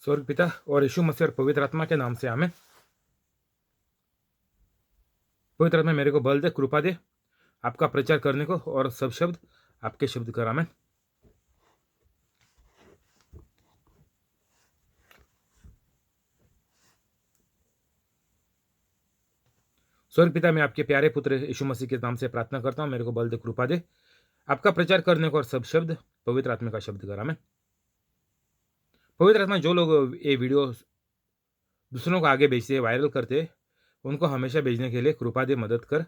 स्वर्ग पिता और यीशु मसीह और पवित्र आत्मा के नाम से आमेन। पवित्र आत्मा मेरे को बल दे, कृपा दे आपका प्रचार करने को, और सब शब्द आपके शब्द कर। आमेन। स्वर्ग पिता, मैं आपके प्यारे पुत्र यीशु मसीह के नाम से प्रार्थना करता हूँ, मेरे को बल दे, कृपा दे आपका प्रचार करने को, और सब शब्द पवित्र आत्मा का शब्द कर। आमेन। पवित्र आत्मा, जो लोग ये वीडियो दूसरों को आगे भेजते, वायरल करते, उनको हमेशा भेजने के लिए कृपा दे, मदद कर,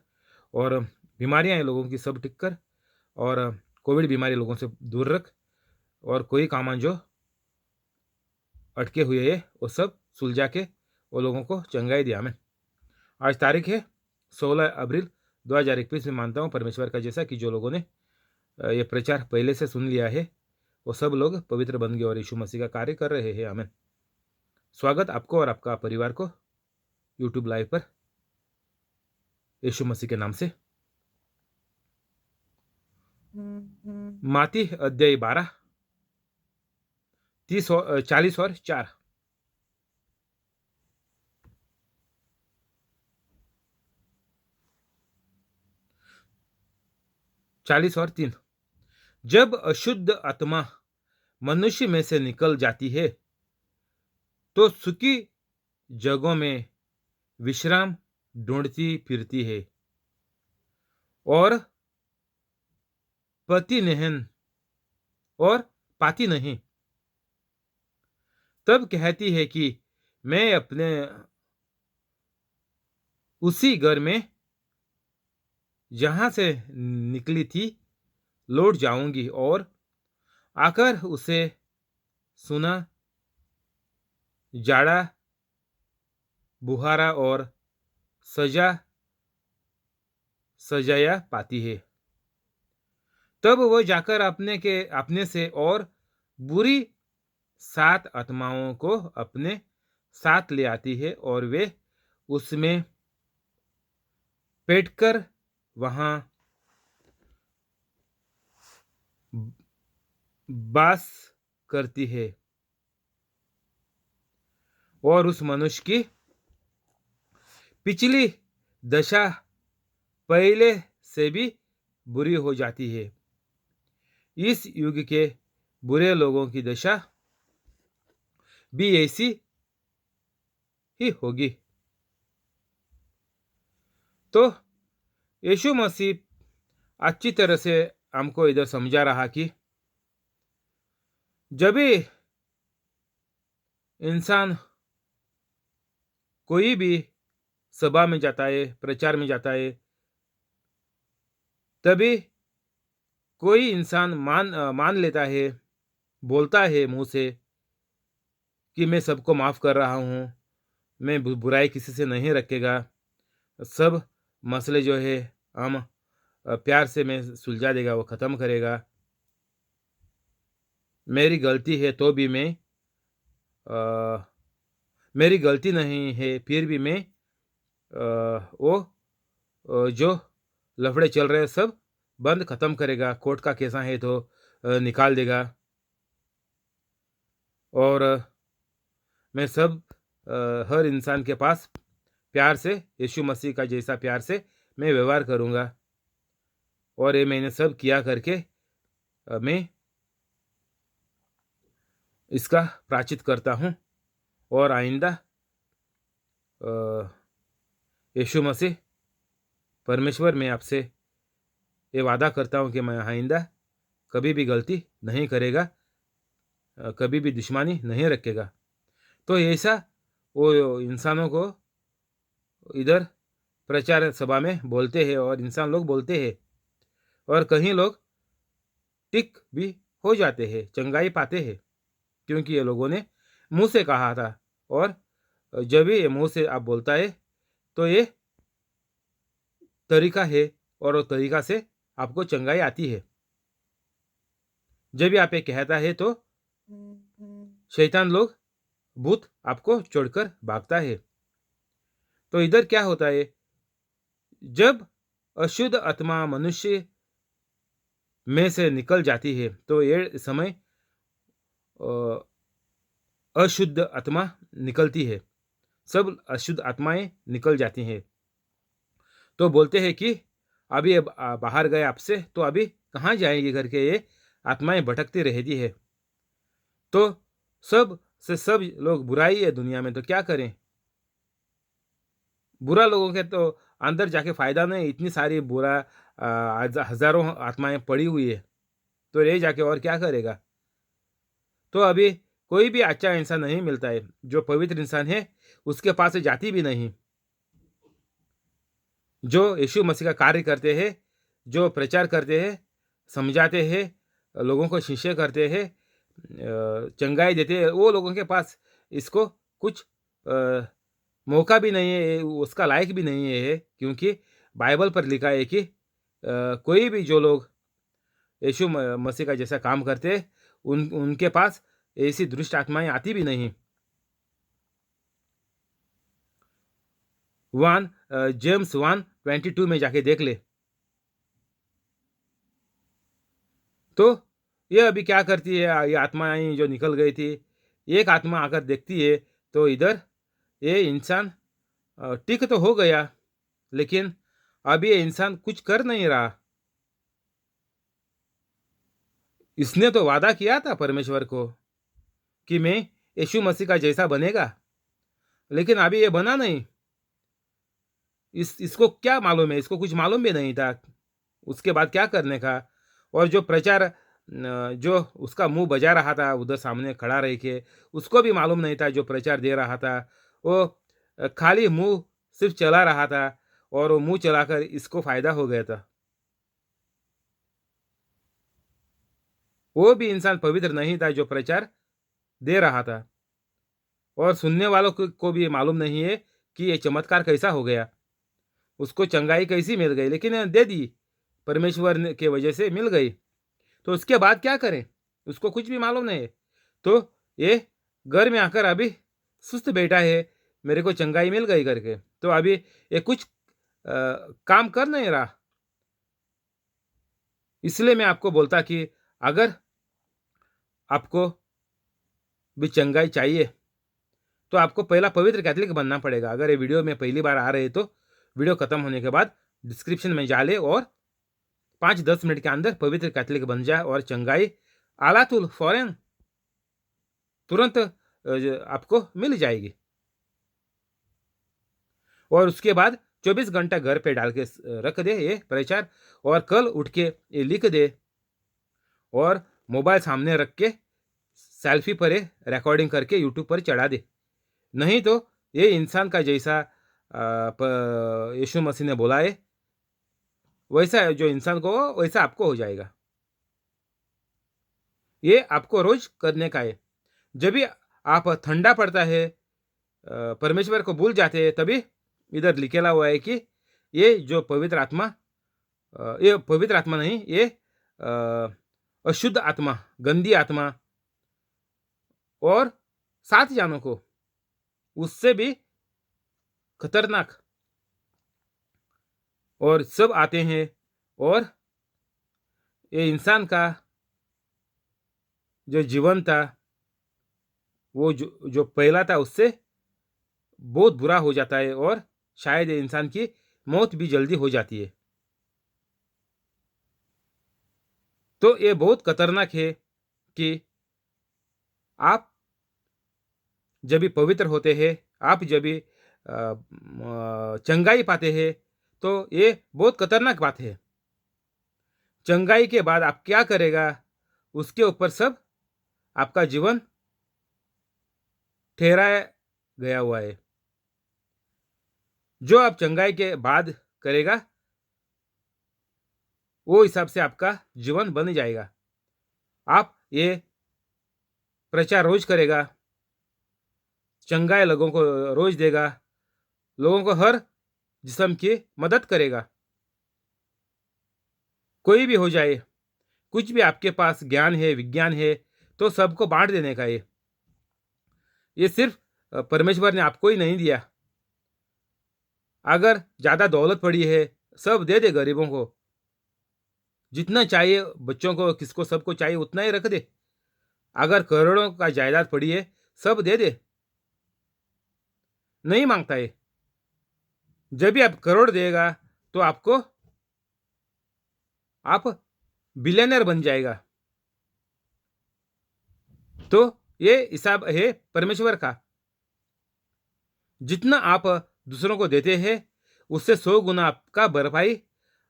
और बीमारियां हैं लोगों की सब ठीक कर, और कोविड बीमारी लोगों से दूर रख, और कोई काम जो अटके हुए है वो सब सुलझा के वो लोगों को चंगाई दिया। आमेन। आज तारीख है 16 अप्रैल 2021 में मानता हूँ परमेश्वर का जैसा कि जो लोगों ने ये प्रचार पहले से सुन लिया है वो सब लोग पवित्र बन गए और यीशु मसीह का कार्य कर रहे हैं। आमेन। स्वागत आपको और आपका परिवार को यूट्यूब लाइव पर यीशु मसीह के नाम से। माती अध्याय 12 40 और 4। चालीस और 3। जब अशुद्ध आत्मा मनुष्य में से निकल जाती है तो सूखी जगहों में विश्राम ढूंढती फिरती है और पति नहीं और पाती नहीं। तब कहती है कि मैं अपने उसी घर में जहां से निकली थी लौट जाऊंगी, और आकर उसे सुना, जाड़ा, बुहारा और सजाया पाती है। तब वह जाकर अपने से और बुरी 7 आत्माओं को अपने साथ ले आती है, और वे उसमें बैठकर वहां बास करती है और उस मनुष्य की पिछली दशा पहले से भी बुरी हो जाती है। इस युग के बुरे लोगों की दशा भी ऐसी ही होगी। तो यीशु मसीह अच्छी तरह से हमको इधर समझा रहा कि जब भी इंसान कोई भी सभा में जाता है, प्रचार में जाता है, तभी कोई इंसान मान लेता है, बोलता है मुंह से कि मैं सबको माफ कर रहा हूं, मैं बुराई किसी से नहीं रखेगा, सब मसले जो है हम प्यार से मैं सुलझा देगा, वो ख़त्म करेगा। मेरी गलती है तो भी मैं मेरी गलती नहीं है फिर भी मैं वो जो लफड़े चल रहे हैं सब बंद ख़त्म करेगा, कोर्ट का केसा है तो निकाल देगा, और मैं सब हर इंसान के पास प्यार से यीशु मसीह का जैसा प्यार से मैं व्यवहार करूँगा, और ये मैंने सब किया करके मैं इसका प्रायश्चित करता हूँ, और आइंदा यीशु मसीह परमेश्वर, मैं आपसे ये वादा करता हूँ कि मैं आइंदा कभी भी गलती नहीं करेगा, कभी भी दुश्मनी नहीं रखेगा। तो ऐसा वो इंसानों को इधर प्रचार सभा में बोलते हैं, और इंसान लोग बोलते हैं, और कहीं लोग टिक भी हो जाते हैं, चंगाई पाते हैं, क्योंकि ये लोगों ने मुंह से कहा था। और जब भी ये मुंह से आप बोलता है तो ये तरीका है, और वो तरीका से आपको चंगाई आती है। जब भी आप ये कहता है तो शैतान लोग, भूत आपको छोड़कर भागता है। तो इधर क्या होता है, जब अशुद्ध आत्मा मनुष्य में से निकल जाती है तो ये समय अशुद्ध आत्मा निकलती है, सब अशुद्ध आत्माएं निकल जाती हैं। तो बोलते हैं कि अभी ये बाहर गए आपसे, तो अभी कहाँ जाएंगे करके ये आत्माएं भटकती रहती है। तो सब से सब लोग बुराई है दुनिया में, तो क्या करें। बुरा लोगों के तो अंदर जाके फायदा नहीं, इतनी सारी बुरा हजारों आत्माएं पड़ी हुई है, तो रह जाके और क्या करेगा। तो अभी कोई भी अच्छा इंसान नहीं मिलता है, जो पवित्र इंसान है उसके पास जाती भी नहीं, जो यीशु मसीह का कार्य करते हैं, जो प्रचार करते हैं, समझाते हैं, लोगों को शिष्य करते हैं, चंगाई देते हैं, वो लोगों के पास इसको कुछ मौका भी नहीं है, उसका लायक भी नहीं है। क्योंकि बाइबल पर लिखा है कि कोई भी जो लोग यीशु मसीह का जैसा काम करते हैं, उनके पास ऐसी दुष्ट आत्माएं आती भी नहीं। जेम्स 1:22 में जाके देख ले। तो ये अभी क्या करती है, ये आत्माएं जो निकल गई थी, एक आत्मा आकर देखती है तो इधर ये इंसान ठीक तो हो गया, लेकिन अभी ये इंसान कुछ कर नहीं रहा। इसने तो वादा किया था परमेश्वर को कि मैं यीशु मसीह का जैसा बनेगा, लेकिन अभी ये बना नहीं। इसको क्या मालूम है, इसको कुछ मालूम भी नहीं था उसके बाद क्या करने का। और जो प्रचार जो उसका मुंह बजा रहा था उधर सामने खड़ा रह के, उसको भी मालूम नहीं था जो प्रचार दे रहा था वो खाली मुंह सिर्फ चला रहा था, और वो मुंह चलाकर इसको फायदा हो गया था। वो भी इंसान पवित्र नहीं था जो प्रचार दे रहा था, और सुनने वालों को भी मालूम नहीं है कि ये चमत्कार कैसा हो गया, उसको चंगाई कैसी मिल गई, लेकिन दे दी, परमेश्वर के वजह से मिल गई। तो उसके बाद क्या करें, उसको कुछ भी मालूम नहीं है। तो ये घर में आकर अभी सुस्त बैठा है, मेरे को चंगाई मिल गई करके, तो अभी ये कुछ काम कर नहीं रहा। इसलिए मैं आपको बोलता कि अगर आपको भी चंगाई चाहिए तो आपको पहला पवित्र कैथोलिक बनना पड़ेगा। अगर ये वीडियो में पहली बार आ रहे तो वीडियो खत्म होने के बाद डिस्क्रिप्शन में जा ले और 5-10 मिनट के अंदर पवित्र कैथोलिक बन जाए, और चंगाई आलातुल फौरन तुरंत आपको मिल जाएगी। और उसके बाद 24 घंटा घर पे डाल के रख दे ये प्रचार, और कल उठ के ये लिख दे और मोबाइल सामने रख के सेल्फी पर रिकॉर्डिंग करके यूट्यूब पर चढ़ा दे। नहीं तो ये इंसान का जैसा यीशु मसीह ने बोला है वैसा जो इंसान को वैसा आपको हो जाएगा। ये आपको रोज करने का है। जब भी आप ठंडा पड़ता है, परमेश्वर को भूल जाते हैं, तभी इधर लिखेला हुआ है कि ये जो पवित्र आत्मा, ये पवित्र आत्मा नहीं, ये अशुद्ध आत्मा, गंदी आत्मा, और 7 जानों को उससे भी खतरनाक, और सब आते हैं, और ये इंसान का जो जीवन था, वो जो पहला था उससे बहुत बुरा हो जाता है, और शायद इंसान की मौत भी जल्दी हो जाती है। तो ये बहुत खतरनाक है कि आप जब भी पवित्र होते हैं, आप जब भी चंगाई पाते हैं, तो ये बहुत खतरनाक बात है। चंगाई के बाद आप क्या करेगा, उसके ऊपर सब आपका जीवन ठहराया गया हुआ है। जो आप चंगाई के बाद करेगा वो हिसाब से आपका जीवन बन जाएगा। आप ये प्रचार रोज करेगा, चंगाई लोगों को रोज देगा, लोगों को हर जिस्म की मदद करेगा। कोई भी हो जाए, कुछ भी आपके पास ज्ञान है, विज्ञान है, तो सबको बांट देने का ये सिर्फ परमेश्वर ने आपको ही नहीं दिया। अगर ज्यादा दौलत पड़ी है, सब दे दे गरीबों को, जितना चाहिए बच्चों को, किसको सबको चाहिए उतना ही रख दे। अगर करोड़ों का जायदाद पड़ी है, सब दे दे, नहीं मांगता है। जब भी आप करोड़ देगा तो आप बिलियनर बन जाएगा। तो ये हिसाब है परमेश्वर का। जितना आप दूसरों को देते हैं उससे 100 गुना आपका भरपाई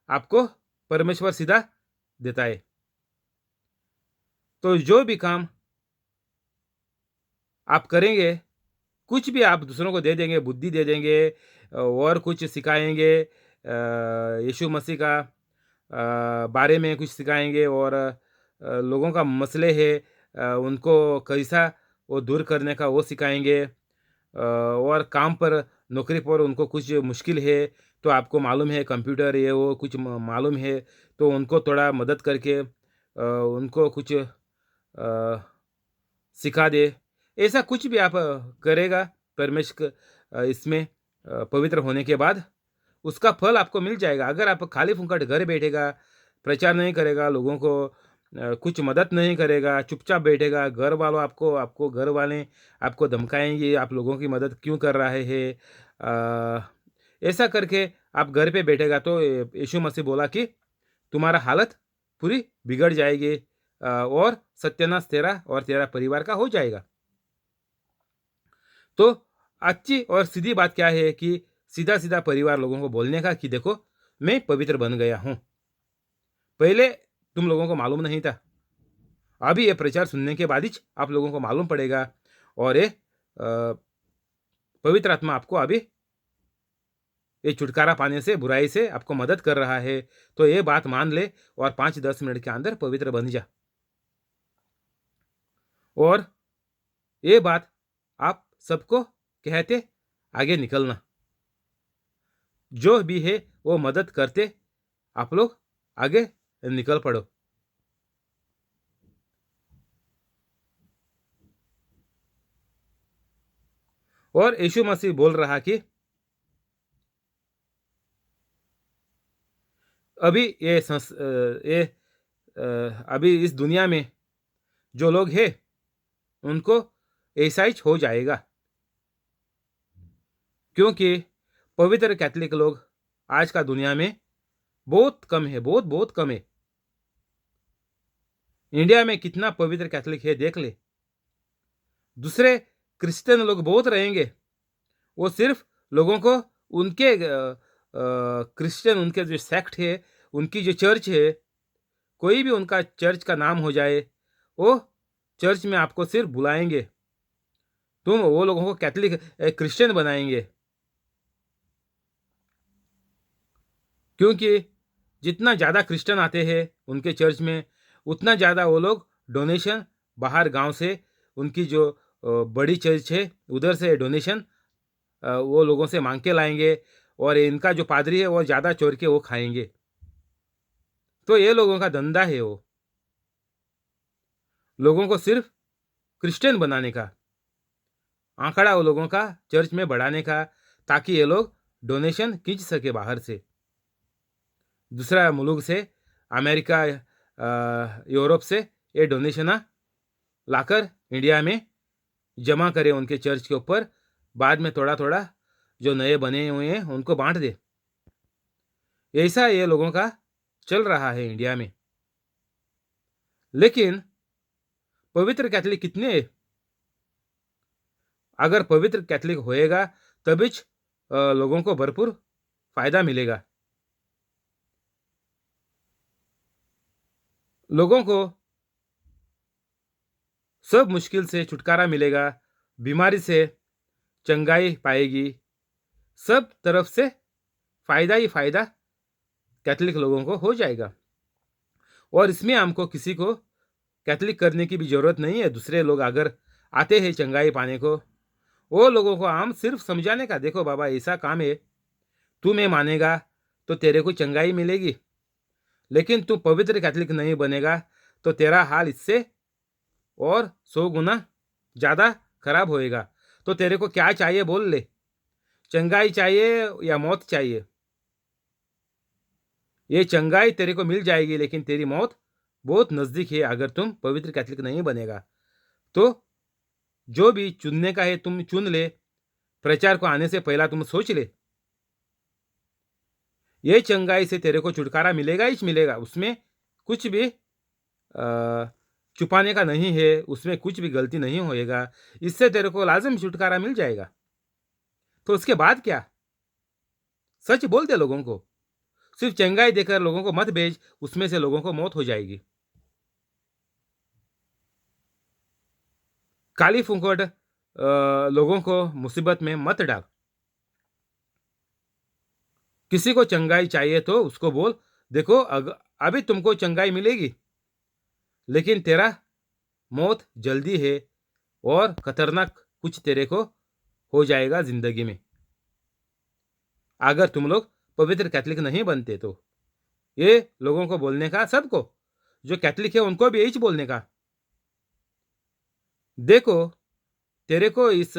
आपको परमेश्वर सीधा देता है। तो जो भी काम आप करेंगे, कुछ भी आप दूसरों को दे देंगे, बुद्धि दे देंगे और कुछ सिखाएंगे, यीशु मसीह का बारे में कुछ सिखाएंगे और लोगों का मसले है उनको कैसा वो दूर करने का वो सिखाएंगे, और काम पर नौकरी पर उनको कुछ मुश्किल है तो आपको मालूम है कंप्यूटर ये वो कुछ मालूम है तो उनको थोड़ा मदद करके उनको कुछ सिखा दे। ऐसा कुछ भी आप करेगा परमेश्वर इसमें पवित्र होने के बाद उसका फल आपको मिल जाएगा। अगर आप खाली फुंकट घर बैठेगा, प्रचार नहीं करेगा, लोगों को कुछ मदद नहीं करेगा, चुपचाप बैठेगा, घर वालों आपको घर वाले आपको धमकाएंगे, आप लोगों की मदद क्यों कर रहे हैं, ऐसा करके आप घर पे बैठेगा तो यीशु मसीह बोला कि तुम्हारा हालत पूरी बिगड़ जाएगी और सत्यानाश तेरा और तेरा परिवार का हो जाएगा। तो अच्छी और सीधी बात क्या है कि सीधा सीधा परिवार लोगों को बोलने का कि देखो मैं पवित्र बन गया हूं। पहले तुम लोगों को मालूम नहीं था, अभी ये प्रचार सुनने के बाद ही आप लोगों को मालूम पड़ेगा और ये पवित्र आत्मा आपको अभी ये छुटकारा पाने से, बुराई से आपको मदद कर रहा है। तो ये बात मान ले और 5-10 मिनट के अंदर पवित्र बन जा। और ये बात आप सबको कहते आगे निकलना, जो भी है वो मदद करते आप लोग आगे निकल पड़ो। और यीशु मसीह बोल रहा कि अभी अभी इस दुनिया में जो लोग हैं उनको ऐसा ही हो जाएगा, क्योंकि पवित्र कैथोलिक लोग आज का दुनिया में बहुत कम है, बहुत बहुत कम है। इंडिया में कितना पवित्र कैथोलिक है देख ले। दूसरे क्रिश्चियन लोग बहुत रहेंगे, वो सिर्फ लोगों को उनके क्रिश्चियन उनके जो सेक्ट है, उनकी जो चर्च है, कोई भी उनका चर्च का नाम हो जाए, वो चर्च में आपको सिर्फ बुलाएंगे, तुम वो लोगों को कैथोलिक क्रिश्चियन बनाएंगे। क्योंकि जितना ज़्यादा क्रिश्चियन आते हैं उनके चर्च में, उतना ज़्यादा वो लोग डोनेशन बाहर गांव से, उनकी जो बड़ी चर्च है उधर से डोनेशन वो लोगों से मांग के लाएंगे और इनका जो पादरी है वो ज़्यादा चोर के वो खाएंगे। तो ये लोगों का धंधा है, वो लोगों को सिर्फ क्रिश्चियन बनाने का, आंकड़ा वो लोगों का चर्च में बढ़ाने का, ताकि ये लोग डोनेशन खींच सके बाहर से, दूसरा मुल्क से, अमेरिका यूरोप से ये डोनेशन लाकर इंडिया में जमा करे उनके चर्च के ऊपर, बाद में थोड़ा थोड़ा जो नए बने हुए हैं उनको बांट दे। ऐसा ये लोगों का चल रहा है इंडिया में। लेकिन पवित्र कैथोलिक कितने हैं? अगर पवित्र कैथोलिक होएगा तभी लोगों को भरपूर फायदा मिलेगा। लोगों को सब मुश्किल से छुटकारा मिलेगा, बीमारी से चंगाई पाएगी, सब तरफ से फायदा ही फायदा कैथोलिक लोगों को हो जाएगा। और इसमें हमको किसी को कैथोलिक करने की भी जरूरत नहीं है। दूसरे लोग अगर आते हैं चंगाई पाने को, वो लोगों को हम सिर्फ समझाने का, देखो बाबा ऐसा काम है, तू में मानेगा तो तेरे को चंगाई मिलेगी, लेकिन तू पवित्र कैथोलिक नहीं बनेगा तो तेरा हाल इससे और 100 गुना ज़्यादा खराब होएगा। तो तेरे को क्या चाहिए बोल ले, चंगाई चाहिए या मौत चाहिए? ये चंगाई तेरे को मिल जाएगी लेकिन तेरी मौत बहुत नज़दीक है अगर तुम पवित्र कैथोलिक नहीं बनेगा। तो जो भी चुनने का है तुम चुन ले, प्रचार को आने से पहला तुम सोच ले। ये चंगाई से तेरे को छुटकारा मिलेगा ही मिलेगा, उसमें कुछ भी छुपाने का नहीं है, उसमें कुछ भी गलती नहीं होएगा, इससे तेरे को लाजिम छुटकारा मिल जाएगा। तो उसके बाद क्या? सच बोल दे लोगों को, सिर्फ चंगाई देकर लोगों को मत भेज, उसमें से लोगों को मौत हो जाएगी। काली फूंकट लोगों को मुसीबत में मत डाल। किसी को चंगाई चाहिए तो उसको बोल, देखो अभी तुमको चंगाई मिलेगी, लेकिन तेरा मौत जल्दी है और खतरनाक कुछ तेरे को हो जाएगा जिंदगी में, अगर तुम लोग पवित्र कैथलिक नहीं बनते तो। ये लोगों को बोलने का, सबको जो कैथलिक है उनको भी यही बोलने का, देखो तेरे को इस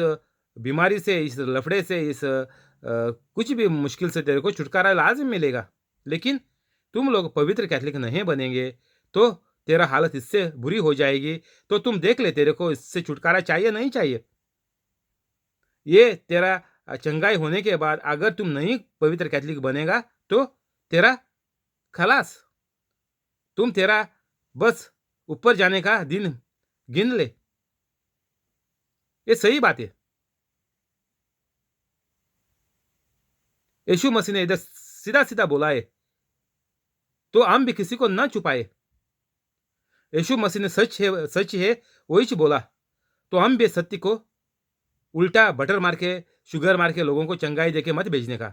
बीमारी से, इस लफड़े से, इस कुछ भी मुश्किल से तेरे को छुटकारा लाजिम मिलेगा, लेकिन तुम लोग पवित्र कैथलिक नहीं बनेंगे तो तेरा हालत इससे बुरी हो जाएगी। तो तुम देख ले, तेरे को इससे छुटकारा चाहिए नहीं चाहिए। ये तेरा चंगाई होने के बाद अगर तुम नहीं पवित्र कैथलिक बनेगा तो तेरा खलास, तुम तेरा बस ऊपर जाने का दिन गिन ले। ये सही बात है। यीशु मसीह ने इधर सीधा सीधा बोला है, तो हम भी किसी को ना छुपाए। यीशु मसीह ने सच है वही बोला, तो हम भी सत्य को उल्टा बटर मार के, शुगर मार के लोगों को चंगाई देके मत भेजने का।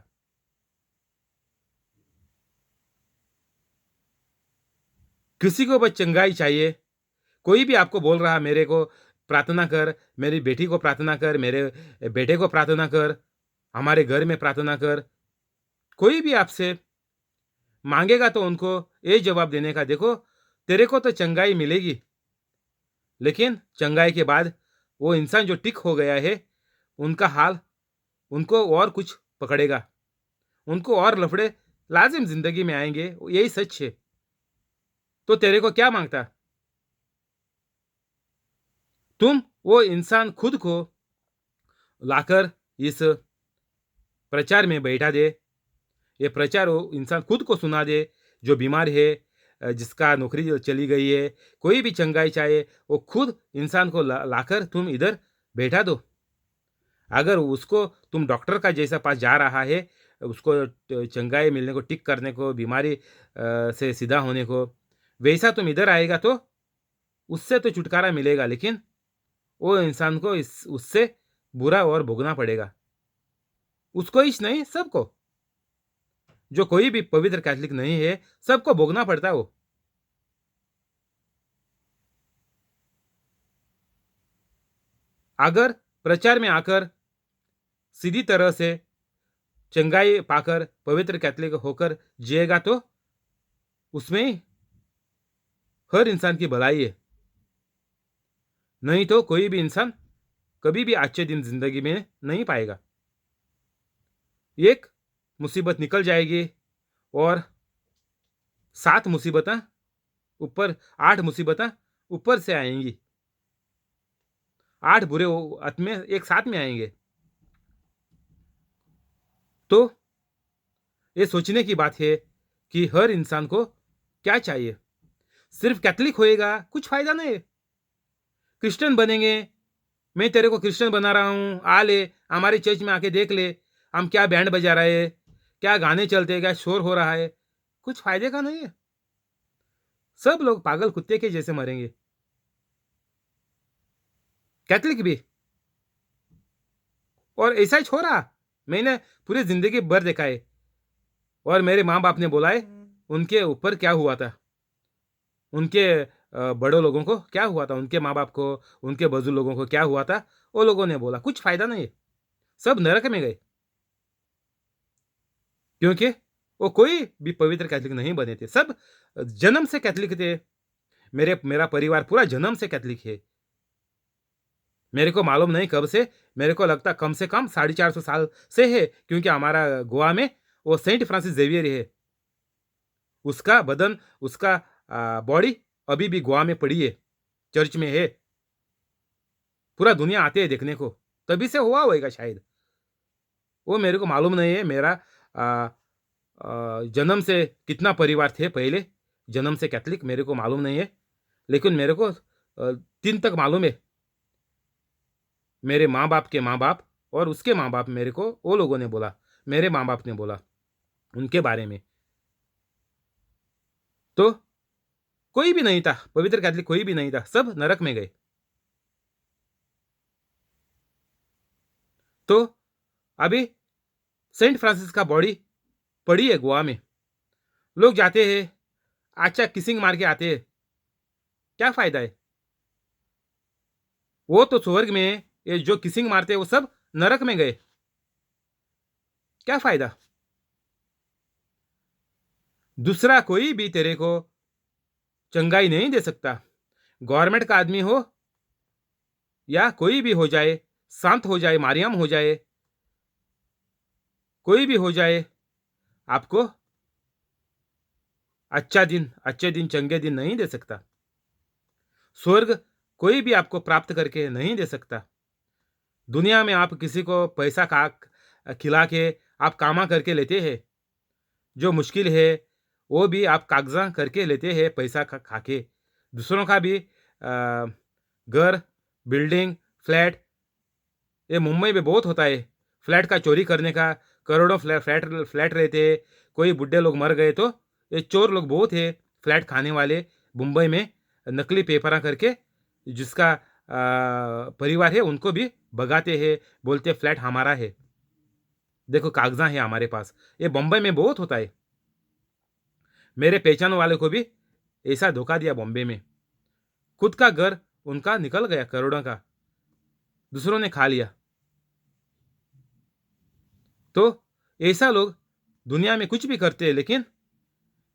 किसी को बस चंगाई चाहिए। कोई भी आपको बोल रहा मेरे को प्रार्थना कर, मेरी बेटी को प्रार्थना कर, मेरे बेटे को प्रार्थना कर, हमारे घर में प्रार्थना कर, कोई भी आपसे मांगेगा तो उनको ये जवाब देने का, देखो तेरे को तो चंगाई मिलेगी, लेकिन चंगाई के बाद वो इंसान जो टिक हो गया है उनका हाल, उनको और कुछ पकड़ेगा, उनको और लफड़े लाजिम जिंदगी में आएंगे। यही सच है। तो तेरे को क्या मांगता? तुम वो इंसान खुद को लाकर इस प्रचार में बैठा दे, ये प्रचार वो इंसान खुद को सुना दे जो बीमार है, जिसका नौकरी चली गई है, कोई भी चंगाई चाहे, वो खुद इंसान को लाकर तुम इधर बैठा दो। अगर उसको तुम डॉक्टर का जैसा पास जा रहा है, उसको चंगाई मिलने को, टिक करने को, बीमारी से सीधा होने को, वैसा तुम इधर आएगा तो उससे तो छुटकारा मिलेगा, लेकिन वो इंसान को उससे बुरा और भोगना पड़ेगा। उसको ही नहीं, सबको, जो कोई भी पवित्र कैथलिक नहीं है, सबको भोगना पड़ता है वो। अगर प्रचार में आकर सीधी तरह से चंगाई पाकर पवित्र कैथलिक होकर जिएगा तो उसमें हर इंसान की भलाई है। नहीं तो कोई भी इंसान कभी भी अच्छे दिन जिंदगी में नहीं पाएगा। एक मुसीबत निकल जाएगी और 7 मुसीबतें ऊपर, 8 मुसीबतें ऊपर से आएंगी, 8 बुरे आत्मे एक साथ में आएंगे। तो ये सोचने की बात है कि हर इंसान को क्या चाहिए। सिर्फ कैथलिक होएगा कुछ फायदा नहीं है। क्रिश्चियन बनेंगे, मैं तेरे को क्रिश्चियन बना रहा हूँ, आ ले हमारे चर्च में आके देख ले, हम क्या बैंड बजा रहे हैं, क्या गाने चलते हैं, क्या शोर हो रहा है, कुछ फायदे का नहीं है। सब लोग पागल कुत्ते के जैसे मरेंगे। कैथलिक भी, और ऐसा ही छोड़ा, मैंने पूरी जिंदगी भर देखा है। और मेरे माँ बाप ने बोला है उनके ऊपर क्या हुआ था, उनके बड़ों लोगों को क्या हुआ था, उनके माँ बाप को, उनके बुजुर्ग लोगों को क्या हुआ था, वो लोगों ने बोला कुछ फायदा नहीं है, सब नरक में गए, क्योंकि वो कोई भी पवित्र कैथलिक नहीं बने थे, सब जन्म से कैथलिक थे। मेरा परिवार पूरा जन्म से कैथलिक है। मेरे को मालूम नहीं कब से, मेरे को लगता कम से कम 450 साल से है, क्योंकि हमारा गोवा में वो सेंट फ्रांसिस जेवियर है, उसका बदन, उसका बॉडी अभी भी गोवा में पड़ी है, चर्च में है। पूरा दुनिया आते हैं देखने को, तभी से हुआ होगा शायद। वो मेरे को मालूम नहीं है। मेरा आ, जन्म से कितना परिवार थे पहले, जन्म से कैथलिक मेरे को मालूम नहीं है, लेकिन मेरे को 3 तक मालूम है। मेरे माँ बाप के माँ बाप और उसके माँ बाप, मेरे को वो लोगों ने बोला, मेरे माँ बाप ने बोला उनके बारे में। तो कोई भी नहीं था पवित्र कैथलिक, कोई भी नहीं था, सब नरक में गए। तो अभी सेंट फ्रांसिस का बॉडी पड़ी है गोवा में, लोग जाते हैं, अच्छा किसिंग मार के आते हैं, क्या फायदा है? वो तो स्वर्ग में है, ये जो किसिंग मारते हैं वो सब नरक में गए, क्या फायदा? दूसरा कोई भी तेरे को चंगाई नहीं दे सकता। गवर्नमेंट का आदमी हो या कोई भी हो जाए, शांत हो जाए, मारियम हो जाए, कोई भी हो जाए, आपको अच्छे दिन चंगे दिन नहीं दे सकता। स्वर्ग कोई भी आपको प्राप्त करके नहीं दे सकता। दुनिया में आप किसी को पैसा खिला के आप कामा करके लेते हैं, जो मुश्किल है वो भी आप कागजा करके लेते हैं, पैसा खा के। दूसरों का भी घर, बिल्डिंग, फ्लैट, ये मुंबई में बहुत होता है, फ्लैट का चोरी करने का। करोड़ों फ्लैट रहते हैं, कोई बुढ़े लोग मर गए तो ये चोर लोग बहुत है, फ्लैट खाने वाले मुंबई में, नकली पेपर करके जिसका परिवार है उनको भी भगाते हैं, बोलते फ्लैट हमारा है, देखो कागजा है हमारे पास। ये बम्बई में बहुत होता है। मेरे पहचान वाले को भी ऐसा धोखा दिया बॉम्बे में, खुद का घर उनका निकल गया करोड़ों का, दूसरों ने खा लिया। तो ऐसा लोग दुनिया में कुछ भी करते हैं, लेकिन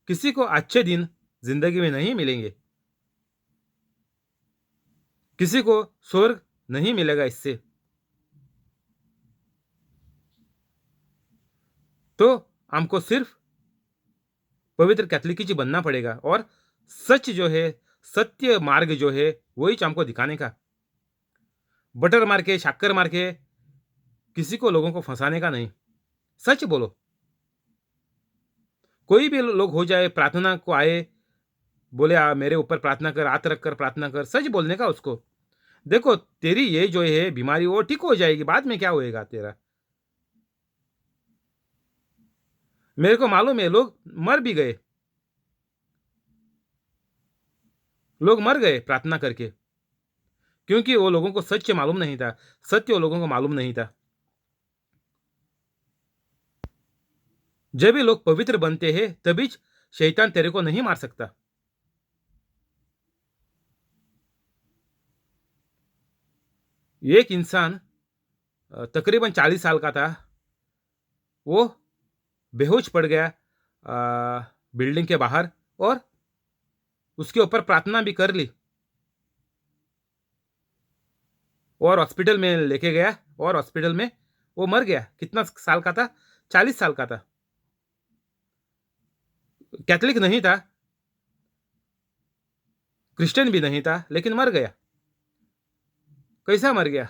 किसी को अच्छे दिन जिंदगी में नहीं मिलेंगे, किसी को स्वर्ग नहीं मिलेगा इससे। तो हमको सिर्फ पवित्र कैथलिक ही बनना पड़ेगा, और सच जो है, सत्य मार्ग जो है वही हमको दिखाने का। बटर मार के, शक्कर मार के किसी को लोगों को फंसाने का नहीं। सच बोलो। कोई भी लोग हो जाए, प्रार्थना को आए, बोले मेरे ऊपर प्रार्थना कर, हाथ रख कर प्रार्थना कर, सच बोलने का उसको। देखो तेरी ये जो है बीमारी वो ठीक हो जाएगी, बाद में क्या होएगा तेरा। मेरे को मालूम है लोग मर भी गए, लोग मर गए प्रार्थना करके, क्योंकि वो लोगों को सच मालूम नहीं था, सत्य वो लोगों को मालूम नहीं था। जब भी लोग पवित्र बनते हैं तभी शैतान तेरे को नहीं मार सकता। एक इंसान तकरीबन 40 साल का था, वो बेहोश पड़ गया बिल्डिंग के बाहर, और उसके ऊपर प्रार्थना भी कर ली, और हॉस्पिटल में लेके गया, और हॉस्पिटल में वो मर गया। कितना साल का था? 40 साल का था। कैथलिक नहीं था, क्रिश्चियन भी नहीं था, लेकिन मर गया। कैसा मर गया?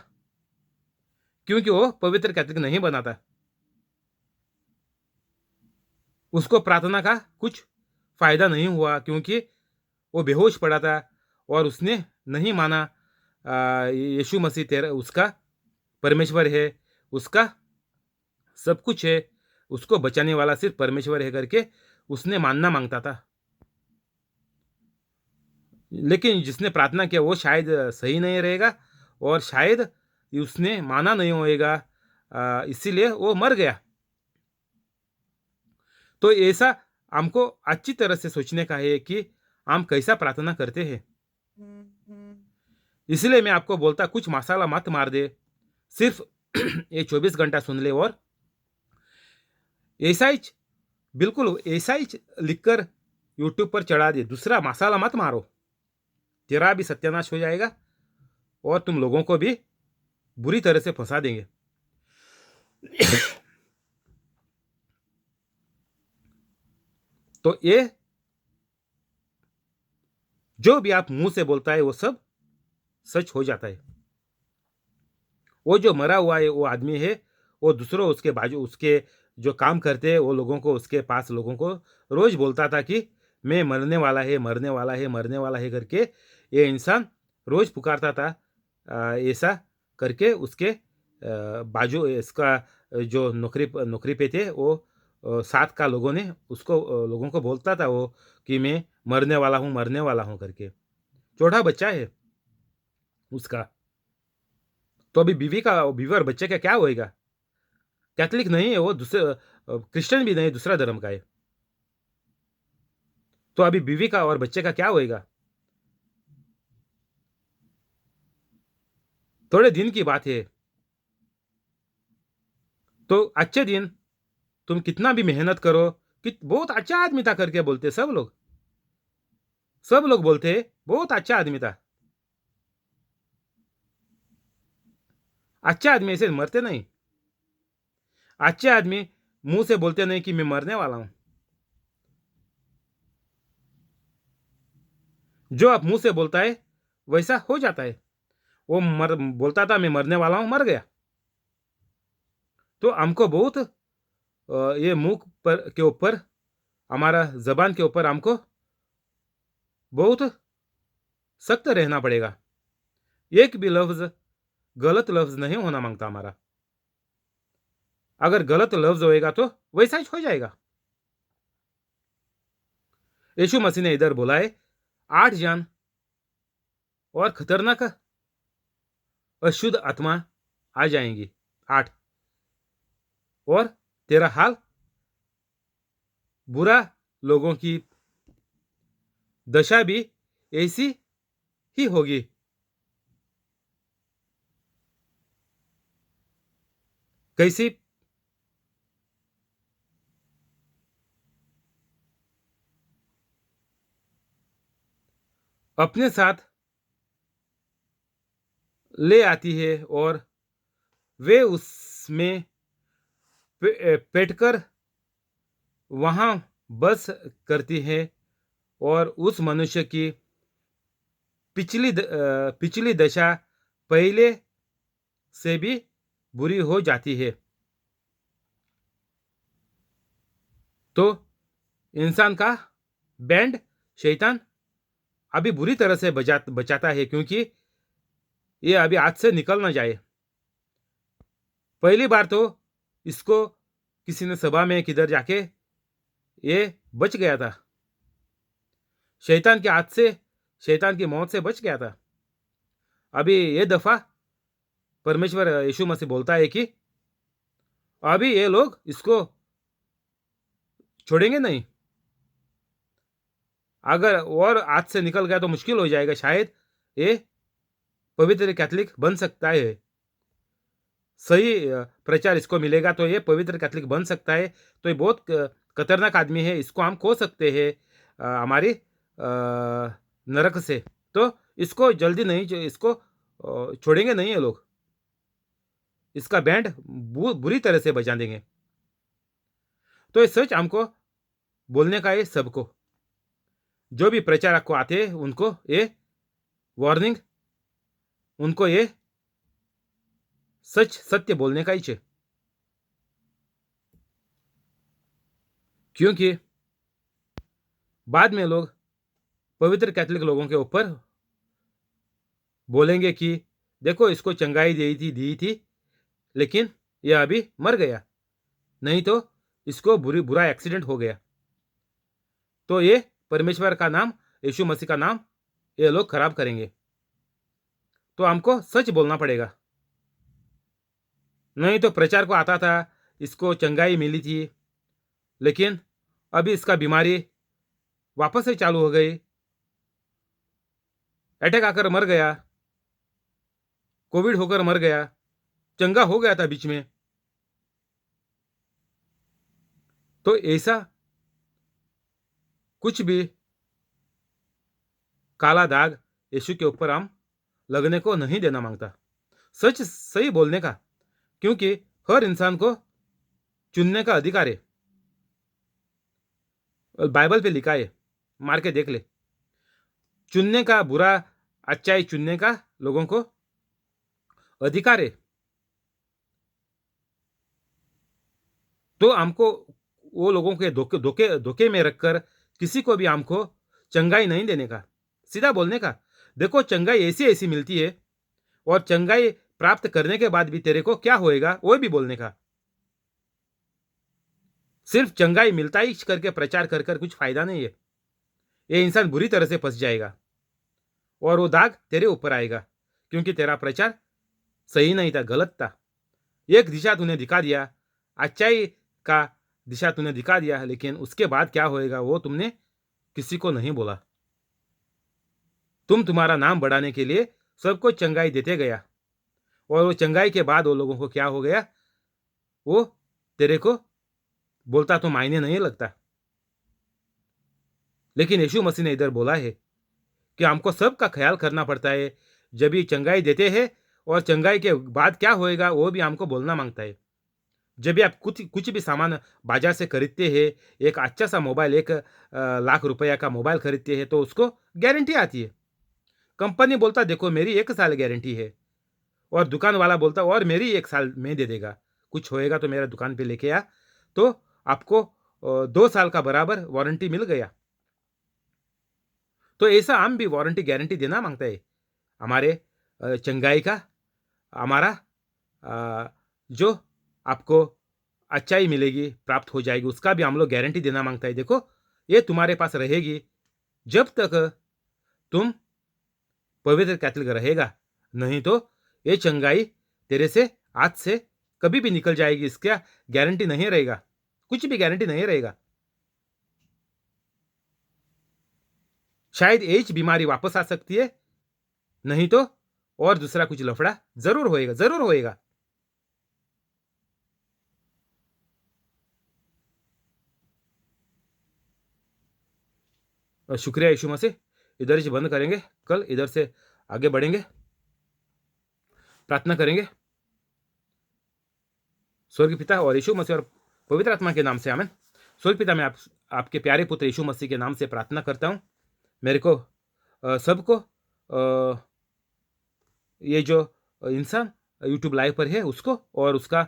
क्योंकि वो पवित्र कैथलिक नहीं बना था। उसको प्रार्थना का कुछ फायदा नहीं हुआ, क्योंकि वो बेहोश पड़ा था, और उसने नहीं माना यीशु मसीह तेरा उसका परमेश्वर है, उसका सब कुछ है, उसको बचाने वाला सिर्फ परमेश्वर है करके उसने मानना मांगता था। लेकिन जिसने प्रार्थना किया वो शायद सही नहीं रहेगा, और शायद उसने माना नहीं होएगा, इसीलिए वो मर गया। तो ऐसा हमको अच्छी तरह से सोचने का है कि हम कैसा प्रार्थना करते हैं। इसलिए मैं आपको बोलता, कुछ मसाला मत मार दे, सिर्फ ये 24 घंटा सुन ले, और ऐसा ही बिल्कुल ऐसा ही लिखकर यूट्यूब पर चढ़ा दे, दूसरा मसाला मत मारो, तेरा भी सत्यानाश हो जाएगा, और तुम लोगों को भी बुरी तरह से फंसा देंगे। तो ये जो भी आप मुंह से बोलता है वो सब सच हो जाता है। वो जो मरा हुआ है वो आदमी है, वो दूसरों उसके बाजू उसके जो काम करते हैं वो लोगों को, उसके पास लोगों को रोज बोलता था कि मैं मरने वाला है, मरने वाला है, मरने वाला है करके ये इंसान रोज पुकारता था। ऐसा करके उसके बाजू इसका जो नौकरी नौकरी पे थे वो साथ का लोगों ने उसको लोगों को बोलता था वो कि मैं मरने वाला हूँ, मरने वाला हूँ करके। छोटा बच्चा है उसका। तो अभी बीवी और बच्चे का क्या होएगा? कैथोलिक नहीं है वो, दूसरे क्रिश्चियन भी नहीं, दूसरा धर्म का है। तो अभी बीवी का और बच्चे का क्या होएगा? थोड़े दिन की बात है। तो अच्छे दिन तुम कितना भी मेहनत करो कि बहुत अच्छा आदमी था करके बोलते सब लोग, सब लोग बोलते बहुत अच्छा आदमी था। अच्छे आदमी ऐसे मरते नहीं। अच्छे आदमी मुंह से बोलते नहीं कि मैं मरने वाला हूं। जो आप मुंह से बोलता है वैसा हो जाता है। वो बोलता था मैं मरने वाला हूं, मर गया। तो हमको बहुत ये मुंह पर के ऊपर, हमारा जबान के ऊपर हमको बहुत सख्त रहना पड़ेगा। एक भी लफ्ज गलत लफ्ज नहीं होना मांगता हमारा। अगर गलत लफ्ज होएगा तो वैसा ही हो जाएगा। यीशु मसीह ने इधर बोला है 8 जान और खतरनाक अशुद्ध आत्मा आ जाएंगी, 8। और तेरा हाल बुरा, लोगों की दशा भी ऐसी ही होगी। कैसी? अपने साथ ले आती है और वे उसमें पेटकर वहां बस करती है और उस मनुष्य की पिछली दशा पहले से भी बुरी हो जाती है। तो इंसान का बैंड शैतान अभी बुरी तरह से बचाता है, क्योंकि ये अभी हाथ से निकल ना जाए। पहली बार तो इसको किसी ने सभा में किधर जाके ये बच गया था, शैतान के हाथ से, शैतान की मौत से बच गया था। अभी ये दफा परमेश्वर यीशु मसीह बोलता है कि अभी ये लोग इसको छोड़ेंगे नहीं। अगर और हाथ से निकल गया तो मुश्किल हो जाएगा, शायद ये पवित्र कैथोलिक बन सकता है। सही प्रचार इसको मिलेगा तो ये पवित्र कैथोलिक बन सकता है। तो ये बहुत खतरनाक आदमी है, इसको हम खो सकते हैं हमारी नरक से। तो इसको जल्दी नहीं, जो इसको छोड़ेंगे नहीं ये लोग। इसका बैंड बुरी तरह से बजा देंगे। तो ये सच हमको बोलने का है सबको। जो भी प्रचारक को आते हैं उनको ये वार्निंग, उनको ये सच सत्य बोलने का ही चाहिए। क्योंकि बाद में लोग पवित्र कैथोलिक लोगों के ऊपर बोलेंगे कि देखो इसको चंगाई दी थी, लेकिन यह अभी मर गया, नहीं तो इसको बुरा एक्सीडेंट हो गया। तो ये परमेश्वर का नाम, यीशु मसीह का नाम ये लोग खराब करेंगे। तो हमको सच बोलना पड़ेगा। नहीं तो प्रचार को आता था, इसको चंगाई मिली थी, लेकिन अभी इसका बीमारी वापस से चालू हो गई, अटैक आकर मर गया, कोविड होकर मर गया, चंगा हो गया था बीच में। तो ऐसा कुछ भी काला दाग यीशु के ऊपर हम लगने को नहीं देना मांगता। सच सही बोलने का, क्योंकि हर इंसान को चुनने का अधिकार है। बाइबल पे लिखा है, मार के देख ले। चुनने का, बुरा अच्छाई चुनने का लोगों को अधिकार है। तो हमको वो लोगों के धोखे धोखे धोखे में रखकर किसी को भी हमको चंगाई नहीं देने का, सीधा बोलने का, देखो चंगाई ऐसी ऐसी मिलती है और चंगाई प्राप्त करने के बाद भी तेरे को क्या होएगा वो भी बोलने का। सिर्फ चंगाई मिलता ही करके प्रचार कर कर कुछ फायदा नहीं है। ये इंसान बुरी तरह से फंस जाएगा और वो दाग तेरे ऊपर आएगा, क्योंकि तेरा प्रचार सही नहीं था, गलत था। एक दिशा तूने दिखा दिया, अच्छाई का दिशा तूने दिखा दिया, लेकिन उसके बाद क्या होएगा वो तुमने किसी को नहीं बोला। तुम तुम्हारा नाम बढ़ाने के लिए सबको चंगाई देते गया और वो चंगाई के बाद वो लोगों को क्या हो गया, वो तेरे को बोलता तो मायने नहीं लगता। लेकिन यीशु मसीह ने इधर बोला है कि हमको सबका ख्याल करना पड़ता है। जब भी चंगाई देते हैं और चंगाई के बाद क्या होएगा वो भी हमको बोलना मांगता है। जब भी आप कुछ कुछ भी सामान बाजार से खरीदते हैं, एक अच्छा सा मोबाइल, 1 लाख रुपया का मोबाइल खरीदते हैं, तो उसको गारंटी आती है। कंपनी बोलता देखो मेरी 1 साल गारंटी है, और दुकान वाला बोलता और मेरी 1 साल में दे देगा, कुछ होएगा तो मेरा दुकान पे लेके आ, तो आपको 2 साल का बराबर वारंटी मिल गया। तो ऐसा हम भी वारंटी गारंटी देना मांगता है हमारे चंगाई का, हमारा जो आपको अच्छाई मिलेगी, प्राप्त हो जाएगी, उसका भी हम लोग गारंटी देना मांगता है। देखो ये तुम्हारे पास रहेगी जब तक तुम पवित्र कैथलिक रहेगा, नहीं तो ये चंगाई तेरे से हाथ से कभी भी निकल जाएगी, इसका गारंटी नहीं रहेगा, कुछ भी गारंटी नहीं रहेगा। शायद एज बीमारी वापस आ सकती है, नहीं तो और दूसरा कुछ लफड़ा जरूर होएगा, जरूर होएगा। शुक्रिया यीशु मसीह। इधर से बंद करेंगे, कल इधर से आगे बढ़ेंगे, प्रार्थना करेंगे। स्वर्ग पिता और यीशु मसीह और पवित्र आत्मा के नाम से आमेन। स्वर्ग पिता, मैं आपके प्यारे पुत्र यीशु मसीह के नाम से प्रार्थना करता हूँ। मेरे को सबको ये जो इंसान यूट्यूब लाइव पर है उसको और उसका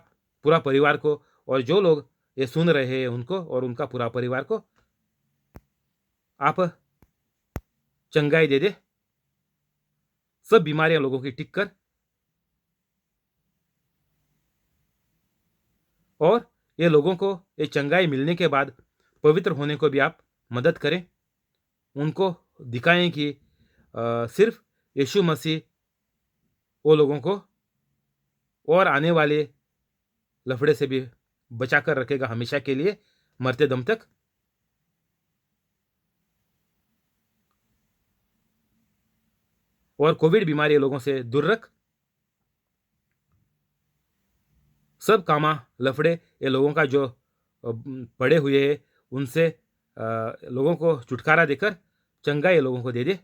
पूरा परिवार को, और जो लोग ये सुन रहे हैं उनको और उनका पूरा परिवार को आप चंगाई दे दे, सब बीमारियां लोगों की टिक कर, और ये लोगों को ये चंगाई मिलने के बाद पवित्र होने को भी आप मदद करें। उनको दिखाएं कि सिर्फ यीशु मसीह वो लोगों को और आने वाले लफड़े से भी बचा कर रखेगा हमेशा के लिए, मरते दम तक। और कोविड बीमारी लोगों से दूर रख, सब कामा लफड़े ये लोगों का जो पड़े हुए हैं उनसे लोगों को छुटकारा देकर चंगाई ये लोगों को दे दे।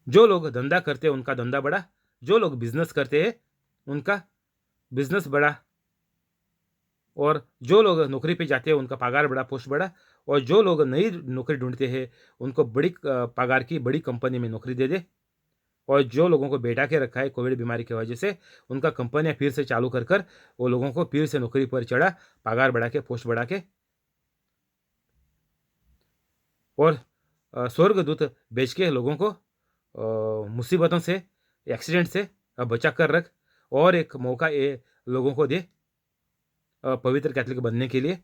जो लोग धंधा करते हैं उनका धंधा बढ़ा, जो लोग बिजनेस करते हैं उनका बिजनेस बढ़ा, और जो लोग नौकरी पे जाते हैं उनका पगार बढ़ा, पोस्ट बढ़ा, और जो लोग नई नौकरी ढूंढते हैं उनको बड़ी पगार की बड़ी कंपनी में नौकरी दे दे। और जो लोगों को बैठा के रखा है कोविड बीमारी की वजह से, उनका कंपनियां फिर से चालू कर कर वो लोगों को फिर से नौकरी पर चढ़ा, पगार बढ़ा के, पोस्ट बढ़ा के, और स्वर्गदूत बेच के लोगों को मुसीबतों से, एक्सीडेंट से बचा कर रख, और एक मौका ये लोगों को दे पवित्र कैथलिक बनने के लिए।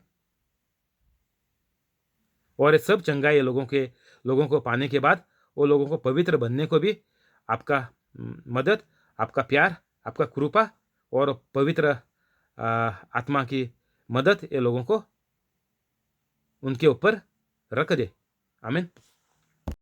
और ये सब चंगाई लोगों को पाने के बाद वो लोगों को पवित्र बनने को भी आपका मदद, आपका प्यार, आपका कृपा और पवित्र आत्मा की मदद ये लोगों को उनके ऊपर रख दे। आमीन।